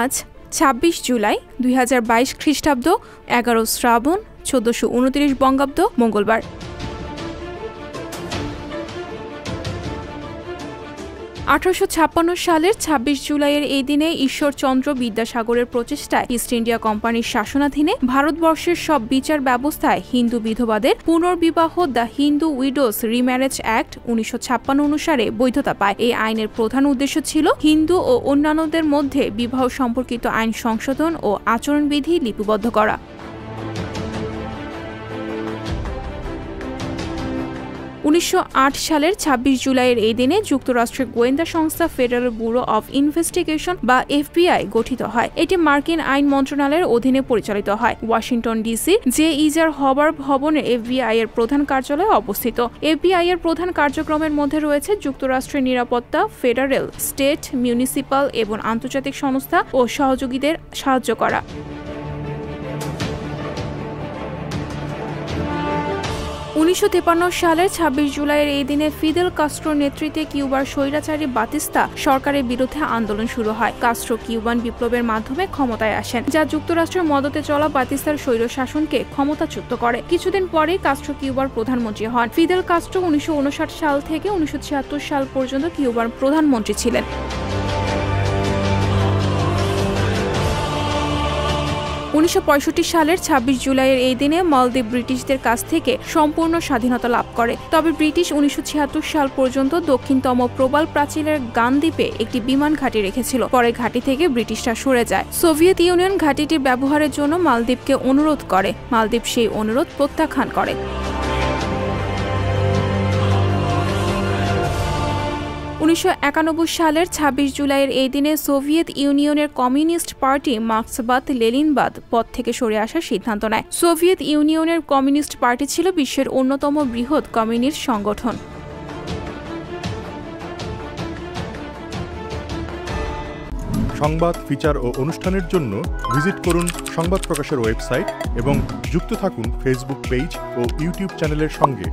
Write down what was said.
আজ ২৬ জুলাই ২০২২ খ্রিস্টাব্দ ১১ শ্রাবণ ১৪২৯ বঙ্গাব্দ মঙ্গলবার। ১৮৫৬ সালের ২৬ জুলাইয়ের এই দিনে ঈশ্বরচন্দ্র বিদ্যাসাগরের প্রচেষ্টায় ইস্ট ইন্ডিয়া কোম্পানির শাসনাধীনে ভারতবর্ষের সব বিচার ব্যবস্থায় হিন্দু বিধবাদের পুনর্বিবাহ the Hindu widows remarriage act ১৯৫৬ অনুসারে বৈধতা পায়। এই আইনের প্রধান উদ্দেশ্য ছিল হিন্দু ও অন্যান্যদের মধ্যে বিবাহ সম্পর্কিত আইন সংশোধন ও আচরণবিধি লিপিবদ্ধ করা। ১৯০৮ সালের ২৬ জুলাইয়ের এই দিনে যুক্তরাষ্ট্রের গোয়েন্দা সংস্থা ফেডারেল ব্যুরো অব ইনভেস্টিগেশন বা FBI গঠিত হয়। এটি মার্কিন আইন মন্ত্রণালয়ের অধীনে পরিচালিত হয়। ওয়াশিংটন ডিসি জে ইজার হবার ভবনে FBI এর প্রধান কার্যালয় অবস্থিত। FBI এর প্রধান কার্যক্রমের মধ্যে রয়েছে যুক্তরাষ্ট্রের নিরাপত্তা, ফেডারেল, স্টেট, মিউনিসিপাল এবং আন্তর্জাতিক সংস্থা ও সহযোগীদের সাহায্য করা। ১৯৫৩ সালের ২৬ জুলাইয়ের এই দিনে ফিদেল কাস্ট্রোর নেতৃত্বে কিউবার স্বৈরাচারী বাতিস্তা সরকারের বিরুদ্ধে আন্দোলন শুরু হয়। কাস্ট্রো কিউবান বিপ্লবের মাধ্যমে ক্ষমতায় আসেন, যা যুক্তরাষ্ট্রের মদতে চলা বাতিস্তার স্বৈরশাসনকে ক্ষমতাচ্যুত করে। কিছুদিন পরে কাস্ট্রো কিউবার প্রধানমন্ত্রী হন। ফিদেল কাস্ট্রো ১৯৫৯ সাল থেকে ১৯৭৬ সাল পর্যন্ত কিউবার প্রধানমন্ত্রী ছিলেন। ১৯৬৫ সালের ২৬ জুলাইয়ের এই দিনে মালদ্বীপ ব্রিটিশদের কাছ থেকে সম্পূর্ণ স্বাধীনতা লাভ করে। তবে ব্রিটিশ ১৯৭৬ সাল পর্যন্ত দক্ষিণতম প্রবাল প্রাচীরের গান দ্বীপে একটি বিমান ঘাঁটি রেখেছিল। পরে ঘাঁটি থেকে ব্রিটিশরা সরে যায়। সোভিয়েত ইউনিয়ন ঘাঁটিটির ব্যবহারের জন্য মালদ্বীপকে অনুরোধ করে। মালদ্বীপ সেই অনুরোধ প্রত্যাখ্যান করে। ১৯৯১ সালের ২৬ জুলাইয়ের এই দিনে সোভিয়েত ইউনিয়নের কমিউনিস্ট পার্টি মার্ক্সবাদ-লেনিনবাদ পদ থেকে সরে আসার সিদ্ধান্ত নেয়। সোভিয়েত ইউনিয়নের কমিউনিস্ট পার্টি ছিল বিশ্বের অন্যতম বৃহৎ কমিউনিস্ট সংগঠন। সংবাদ, ফিচার ও অনুষ্ঠানের জন্য ভিজিট করুন সংবাদ প্রকাশের ওয়েবসাইট এবং যুক্ত থাকুন ফেসবুক পেজ ও ইউটিউব চ্যানেলের সঙ্গে।